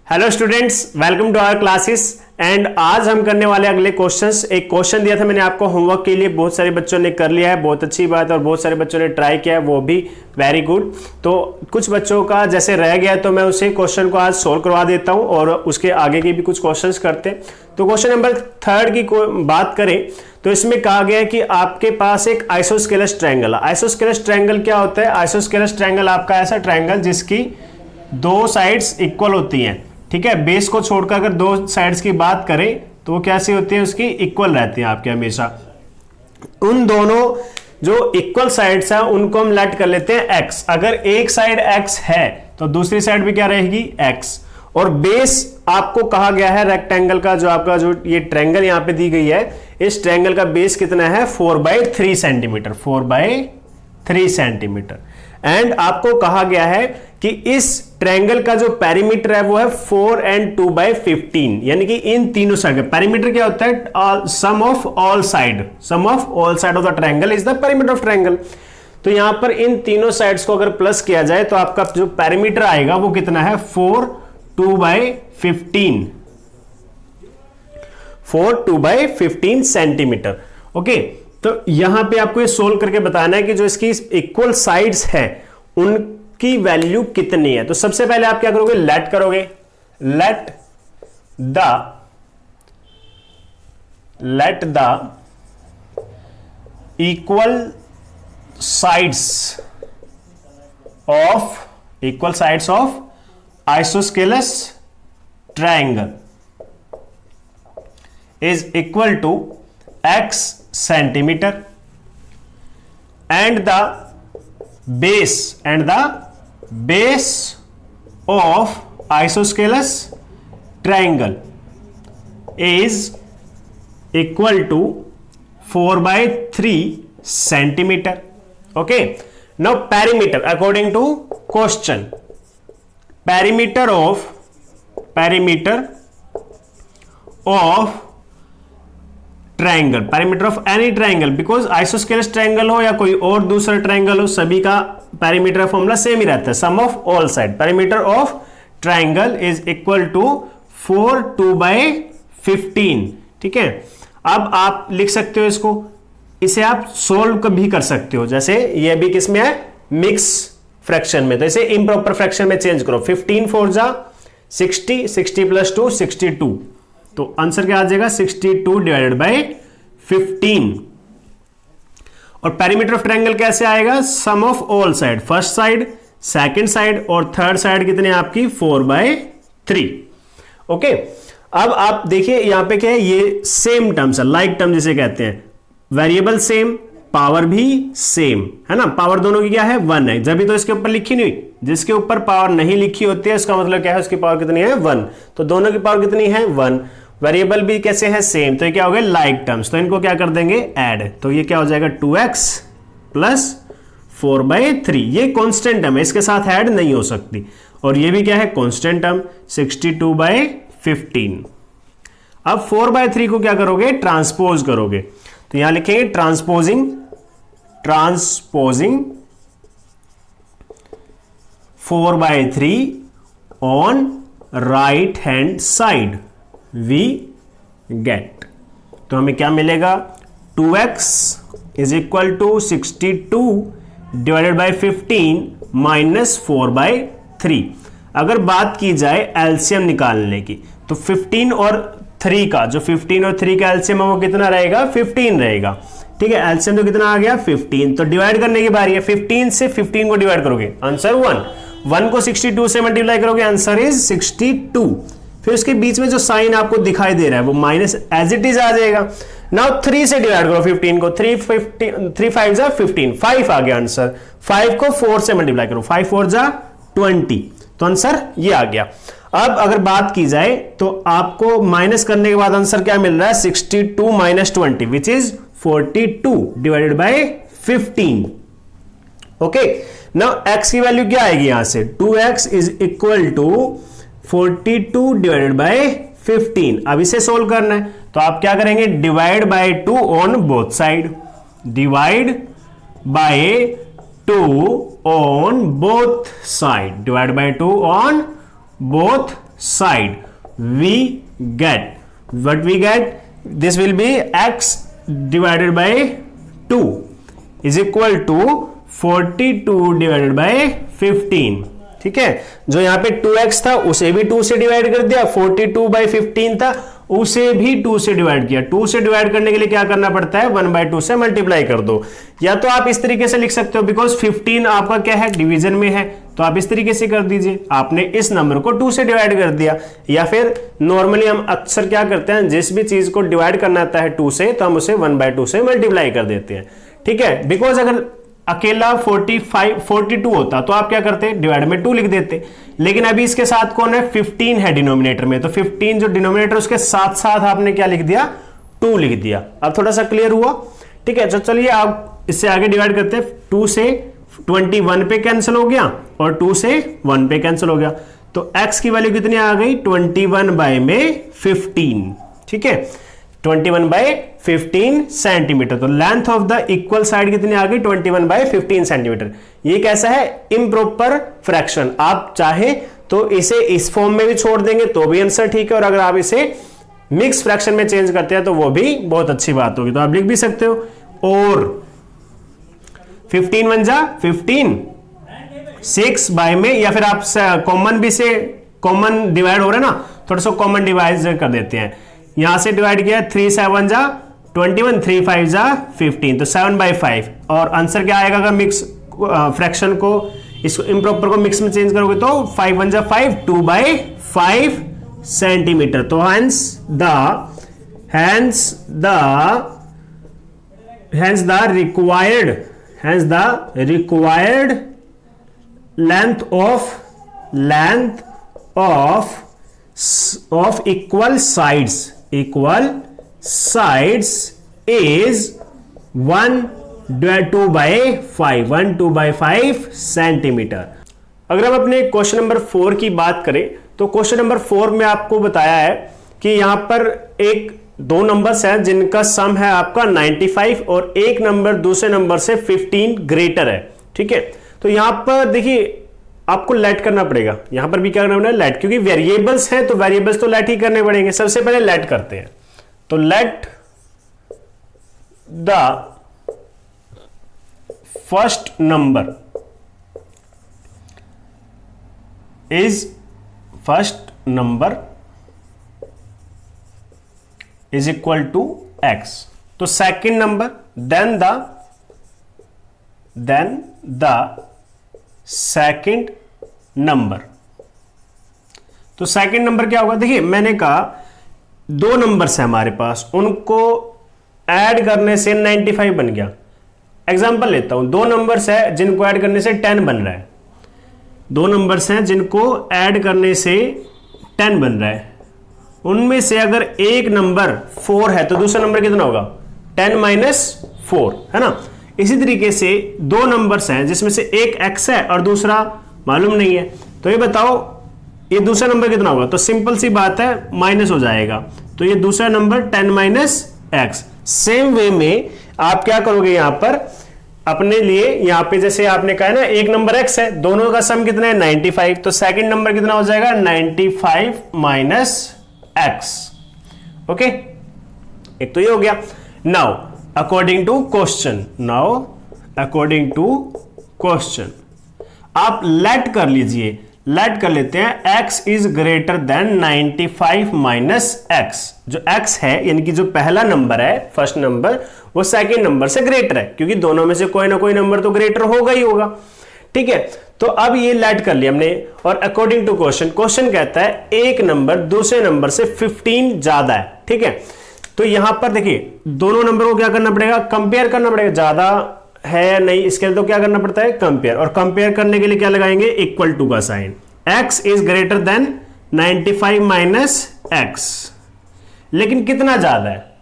Hello students, welcome to our classes. And आज हम करने वाले अगले क्वेश्चंस। एक क्वेश्चन दिया था मैंने आपको होमवर्क के लिए, बहुत सारे बच्चों ने कर लिया है, बहुत अच्छी बात है, और बहुत सारे बच्चों ने ट्राई किया है, वो भी वेरी गुड। तो कुछ बच्चों का जैसे रह गया तो मैं उसे क्वेश्चन को आज सोल्व करवा देता हूं और उसके आगे के भी कुछ क्वेश्चंस करते हैं। तो क्वेश्चन नंबर 3 की बात करें तो इसमें कहा गया है कि आपके पास एक आइसोस्केलस ट्रायंगल है। आइसोस्केलस ट्रायंगल क्या होता है? आइसोस्केलस ट्रायंगल आपका ऐसा ट्रायंगल जिसकी दो साइड्स इक्वल होती हैं, ठीक है। बेस को छोड़कर अगर दो साइड्स की बात करें तो वो कैसी होती है, उसकी इक्वल रहती है आपके हमेशा। उन दोनों जो इक्वल साइड्स हैं उनको हम लेट कर लेते हैं x। अगर एक साइड x है तो दूसरी साइड भी क्या रहेगी, x। और बेस आपको कहा गया है रेक्टेंगल का, जो आपका जो ये ट्रायंगल यहां पे दी गई है, इस ट्रायंगल का बेस कितना है, 4/3 सेंटीमीटर, 4/3 सेंटीमीटर। एंड आपको कहा गया है कि इस ट्रायंगल का जो पेरीमीटर है वो है 4 and 2/15, यानी कि इन तीनों साइड का पेरीमीटर क्या होता है, sum of all side, sum of all side of the triangle is the perimeter of triangle. तो यहां पर इन तीनों साइड्स को अगर प्लस किया जाए तो आपका जो पेरीमीटर आएगा वो कितना है, 4 2/15, 4 2/15 सेंटीमीटर। ओके, तो यहां पे आपको ये सोल्व करके बताना है कि जो इसकी इक्वल साइड्स है उनकी वैल्यू कितनी है। तो सबसे पहले आप क्या करोगे, लेट करोगे, let the equal sides of isosceles triangle is equal to x centimetre and the base of isosceles triangle is equal to 4/3 centimeter. Okay, now perimeter according to question, perimeter of triangle, perimeter of any triangle, because isosceles triangle हो या कोई और दूसरा triangle हो, सभी का perimeter formula same ही रहता है, sum of all side. Perimeter of triangle is equal to 4 2/15, ठीक है। अब आप लिख सकते हो इसको, इसे आप सोल्व भी कर सकते हो, जैसे ये भी किसमें है, मिक्स फ्रैक्शन में, तो इसे इम्प्रॉपर फ्रैक्शन में चेंज करो। 15 4 जा 60, 60 + 2 62, तो आंसर क्या आ जाएगा, 62/15। और पेरीमीटर ऑफ ट्रायंगल कैसे आएगा, sum of all side, first side, second side और थर्ड साइड कितने आपकी, 4/3। ओके, अब आप देखिए यहां पे क्या है, ये सेम टर्म्स है, लाइक टर्म जिसे कहते हैं, वेरिएबल सेम, पावर भी सेम है ना। पावर दोनों की क्या है, 1 है, जब भी तो इसके ऊपर लिखी नहीं, जिसके ऊपर पावर नहीं लिखी होती है उसका मतलब क्या है, उसकी पावर कितनी है, 1। तो दोनों की पावर कितनी है, 1। वेरिएबल भी कैसे है, सेम, तो ये क्या हो गया, लाइक टर्म्स, तो इनको क्या कर देंगे, ऐड, तो ये क्या हो जाएगा, 2x + 4/3। ये कांस्टेंट टर्म है, इसके साथ ऐड नहीं हो सकती, और ये भी क्या है, कांस्टेंट टर्म, 62/15। अब 4/3 को क्या करोगे, ट्रांसपोज करोगे, तो यहां लिखेंगे transposing 4/3 on right hand side we get, तो हमें क्या मिलेगा, 2x = 62/15 - 4/3। अगर बात की जाए एलसीएम निकालने की तो 15 और 3 का, जो 15 और 3 का एलसीएम है वो कितना रहेगा, 15 रहेगा, ठीक है। एलसीएम तो कितना आ गया, 15, तो डिवाइड करने की बारी है, 15 से 15 को डिवाइड करोगे, आंसर 1 को 62 से मल्टीप्लाई करोगे, आंसर इज 62। फिर उसके बीच में जो साइन आपको दिखाई दे रहा है वो माइनस एज इट इज आ जाएगा। नाउ 3 से डिवाइड करो 15 को, 3 5 जा 15, 5 आ गया आंसर। 5 को 4 से मल्टीप्लाई करो, 5 4 जा 20, तो आंसर ये आ गया। अब अगर बात की जाए तो आपको माइनस करने के बाद आंसर क्या मिल रहा है, 62 - 20 which is 42/15। Okay, now x की वैल्यू क्या आएगी यहां से, 2x = 42/15। अब इसे सोल्व करना है तो आप क्या करेंगे, divide by 2 on both side, divide by 2 on both side, divide by 2 on both side, we get what we get, this will be x divided by 2 is equal to 42 divided by 15। ठीक है, जो यहां पे 2x था उसे भी 2 से divide कर दिया, 42 by 15 था उसे भी 2 से डिवाइड किया। 2 से डिवाइड करने के लिए क्या करना पड़ता है, 1/2 से मल्टीप्लाई कर दो। या तो आप इस तरीके से लिख सकते हो, बिकॉज 15 आपका क्या है, डिवीजन में है, तो आप इस तरीके से कर दीजिए, आपने इस नंबर को 2 से डिवाइड कर दिया। या फिर नॉर्मली हम अक्सर क्या करते हैं, जिस भी चीज को डिवाइड करना आता है 2 से, तो हम उसे 1/2 से मल्टीप्लाई कर देते हैं। ठीक है, बिकॉज अगर अकेला 42 होता तो आप क्या करते, डिवाइड में 2 लिख देते, लेकिन अभी इसके साथ कौन है, 15 है डिनोमिनेटर में, तो 15 जो डिनोमिनेटर उसके साथ साथ आपने क्या लिख दिया, 2 लिख दिया। अब थोड़ा सा क्लियर हुआ। ठीक है, तो चलिए आप इससे आगे डिवाइड करते हैं। 2 से 21 पे कैंसिल हो गया और 2 से 1 पे कैंसिल हो गया, तो x की वैल्यू कितनी आ गई, 21/15। ठीक है, 21/15 सेंटीमीटर। तो length of the equal side कितनी आ गई, 21/15 सेंटीमीटर। ये कैसा है, इम्प्रॉपर फ्रैक्शन। आप चाहे तो इसे इस फॉर्म में भी छोड़ देंगे तो भी आंसर ठीक है, और अगर आप इसे मिक्स फ्रैक्शन में चेंज करते हैं तो वो भी बहुत अच्छी बात होगी। तो आप लिख भी सकते हो, और 15 1 जा 15, 6 बाय में, या फिर आप कॉमन भी से कॉमन डिवाइड हो रहा है ना, थोड़ा सा कॉमन डिवाइड कर देते हैं। यहां से डिवाइड किया, 3 7 जा 21, 3 5 जा 15, तो 7/5। और आंसर क्या आएगा, अगर मिक्स फ्रैक्शन को, इसको इम्प्रॉपर को मिक्स में चेंज करोगे तो 5 1 जा 5, 2/5 सेंटीमीटर। तो hence the required length of equal sides is 1/2/5 centimetre. अगर हम अपने क्वेश्चन नंबर 4 की बात करें तो क्वेश्चन नंबर 4 में आपको बताया है कि यहां पर दो नंबर्स हैं जिनका सम है आपका 95 और एक नंबर दूसरे नंबर से 15 ग्रेटर है। ठीक है, तो यहां पर देखिए आपको लेट करना पड़ेगा, यहां पर भी क्या करना पड़ेगा, लेट, क्योंकि वेरिएबल्स हैं तो वेरिएबल्स तो लेट ही करने पड़ेंगे। सबसे पहले लेट करते हैं, तो let the first number is equal to x, तो second number, then the second number. तो सेकेंड नंबर क्या होगा, देखिए मैंने कहा 2 नंबर्स है हमारे पास, उनको ऐड करने से 95 बन गया। एग्जांपल लेता हूं, 2 नंबर्स है जिनको ऐड करने से 10 बन रहा है, 2 नंबर्स हैं जिनको ऐड करने से 10 बन रहा है, उनमें से अगर एक नंबर 4 है तो दूसरा नंबर कितना होगा, 10 - 4 है ना। इसी तरीके से 2 नंबर्स हैं जिसमें से एक x है और दूसरा मालूम नहीं है, तो ये बताओ ये दूसरा नंबर कितना होगा, तो सिंपल सी बात है माइनस हो जाएगा, तो ये दूसरा नंबर 10 - x। सेम वे में आप क्या करोगे, यहां पर अपने लिए, यहां पे जैसे आपने कहा है ना एक नंबर x है, दोनों का सम कितना है 95, तो सेकंड नंबर कितना हो जाएगा 95 - x। ओके, एक तो ये हो गया। नाउ अकॉर्डिंग टू क्वेश्चन आप लेट कर लीजिए, लेट कर लेते हैं x is greater than 95 - x। जो x है यानी कि जो पहला नंबर है, फर्स्ट नंबर, वो सेकंड नंबर से ग्रेटर है, क्योंकि दोनों में से कोई ना कोई नंबर तो ग्रेटर होगा ही होगा। ठीक है, तो अब ये लेट कर लिया हमने, और अकॉर्डिंग टू क्वेश्चन कहता है एक नंबर दूसरे नंबर से 15 ज्यादा है। ठीक है, तो यहां पर देखिए दोनों नंबर को क्या करना पड़ेगा, कंपेयर करना पड़ेगा, ज्यादा है या नहीं, इसके लिए तो क्या करना पड़ता है, कंपेयर। और कंपेयर करने के लिए क्या लगाएंगे, इक्वल टू का sign. x is greater than 95 - x, लेकिन कितना ज्यादा है,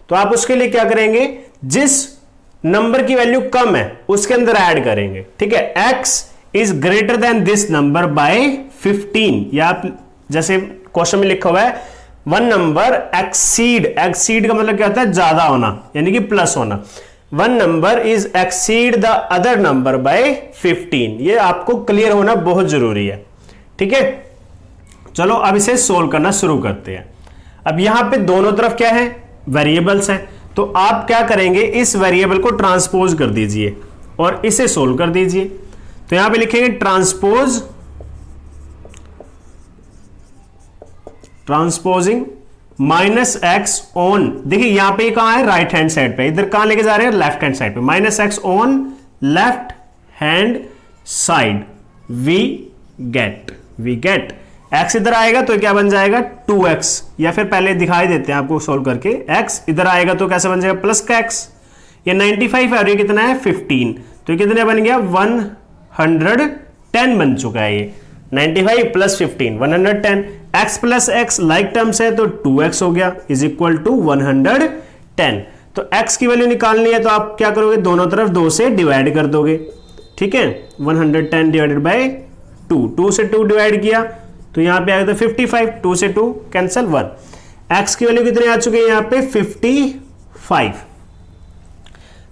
तो आप उसके लिए क्या करेंगे, जिस नंबर की वैल्यू कम है उसके अंदर ऐड करेंगे। ठीक है, x is greater then this number by 15, या आप जैसे क्वेश्चन में लिखा हुआ है वन नंबर एक्सीड का मतलब क्या होता है, ज्यादा होना, यानी कि प्लस होना। One number is exceed the other number by 15, ये आपको क्लियर होना बहुत जरूरी है। ठीक है, चलो अब इसे सोल्व करना शुरू करते हैं। अब यहां पे दोनों तरफ क्या है, वेरिएबल्स हैं, तो आप क्या करेंगे, इस वेरिएबल को ट्रांसपोज कर दीजिए और इसे सोल्व कर दीजिए। तो यहां पे लिखेंगे ट्रांसपोजिंग माइनस एक्स ऑन, देखिए यहां पे कहां है, राइट हैंड साइड पे, इधर कहां लेके जा रहे हैं, लेफ्ट हैंड साइड पे, minus x on left hand side, we get x इधर आएगा तो क्या बन जाएगा 2x, या फिर पहले दिखाई देते हैं आपको सोल्व करके, x इधर आएगा तो कैसे बन जाएगा प्लस का x, ये 95 है और ये कितना है 15, तो ये कितने बन गया 110 बन चुका है, ये 95 plus 15 110, x plus x like terms है तो 2x हो गया इज इक्वल टू 110। तो x की वैल्यू निकालनी है तो आप क्या करोगे, दोनों तरफ 2 से डिवाइड कर दोगे, ठीक है, 110 डिवाइडेड बाय 2 से 2 डिवाइड किया तो यहां पे आएगा तो 55, 2 से 2 कैंसिल 1, x की वैल्यू कितनी आ चुकी है यहां पे 55,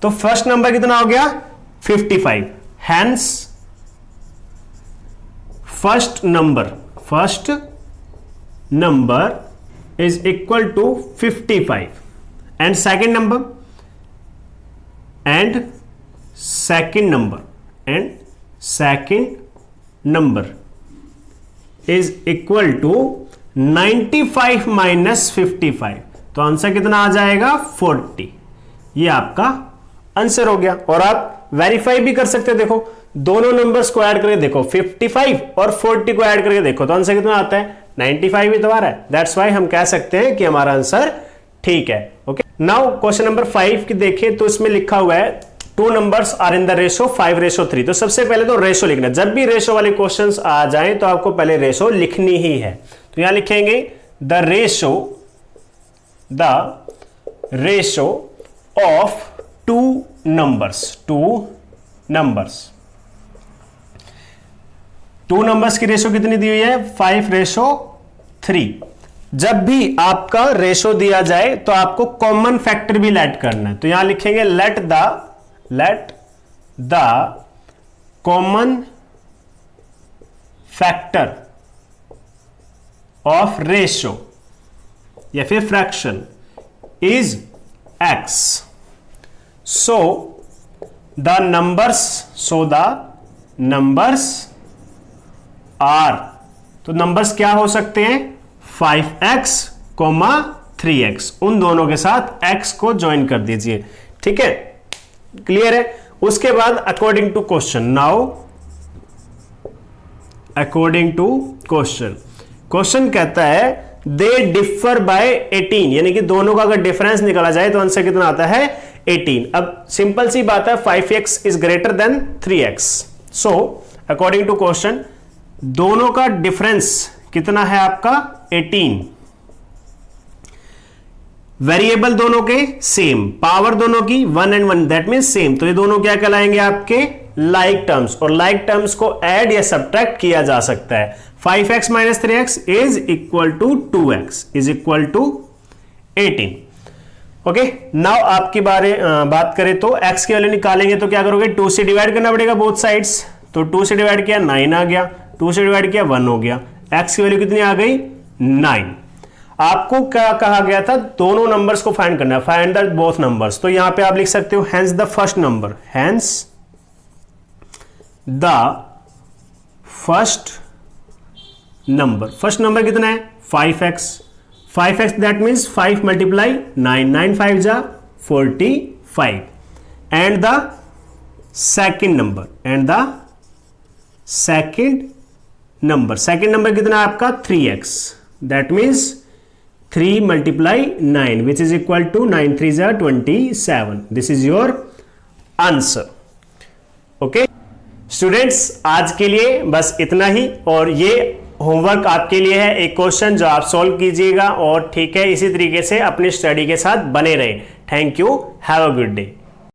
तो फर्स्ट नंबर कितना हो गया 55, hence first number is equal to 55 and second number is equal to 95 minus 55, तो आंसर कितना आ जाएगा 40, ये आपका आंसर हो गया। और आप वेरीफाई भी कर सकते हो, देखो दोनों नंबर्स को ऐड करके देखो, 55 और 40 को ऐड करके देखो तो आंसर कितना आता है, 95 ही तो आ रहा है, दैट्स वाई हम कह सकते हैं कि हमारा आंसर ठीक है। ओके, नाउ क्वेश्चन नंबर 5 की देखें तो इसमें लिखा हुआ है 2 numbers are in the ratio 5:3, तो सबसे पहले तो रेशो लिखना, जब भी रेशो वाले क्वेश्चंस आ जाएं तो आपको पहले रेशो लिखनी ही है, तो यहां लिखेंगे the ratio of two numbers की रेशो कितनी दी हुई है 5:3। जब भी आपका रेशो दिया जाए तो आपको कॉमन फैक्टर भी लेट करना है, तो यहां लिखेंगे let the common factor of ratio या फिर fraction is x, so the numbers are, तो नंबर्स क्या हो सकते हैं 5x, 3x, उन दोनों के साथ x को ज्वाइन कर दीजिए, ठीक है, क्लियर है। उसके बाद according to question, now according to question कहता है दे डिफर बाय 18, यानी कि दोनों का अगर डिफरेंस निकाला जाए तो आंसर कितना आता है 18। अब सिंपल सी बात है 5x is greater than 3x, so according to question दोनों का डिफरेंस कितना है आपका 18, वेरिएबल दोनों के सेम, पावर दोनों की 1 and 1, दैट मीन सेम, तो ये दोनों क्या कहलाएंगे आपके लाइक टर्म्स, और लाइक टर्म्स को ऐड या सब्ट्रैक्ट किया जा सकता है। 5x minus 3x is equal to 2x is equal to 18। Okay, now आपकी बात करें तो x की वैल्यू निकालेंगे तो क्या करोगे, 2 से डिवाइड करना पड़ेगा बोथ साइड्स, तो 2 से डिवाइड किया 9 आ गया, 2 से डिवाइड किया 1 हो गया, x की वैल्यू कितनी आ गई 9। आपको क्या कहा गया था, दोनों नंबर्स को फाइंड करना है, फाइंड द बोथ नंबर्स, तो यहां पे आप लिख सकते हो hence the first number first number कितना है 5x दैट मीन्स 5 मल्टीप्लाई 9 5 जा 45, एंड द सेकेंड नंबर कितना है आपका 3x, that means 3 multiply 9 which is equal to 9 3s are 27, this is your answer। Okay students, आज के लिए बस इतना ही, और ये होमवर्क आपके लिए है, एक क्वेश्चन जो आप सॉल्व कीजिएगा, और ठीक है इसी तरीके से अपनी स्टडी के साथ बने रहे। Thank you, have a good day.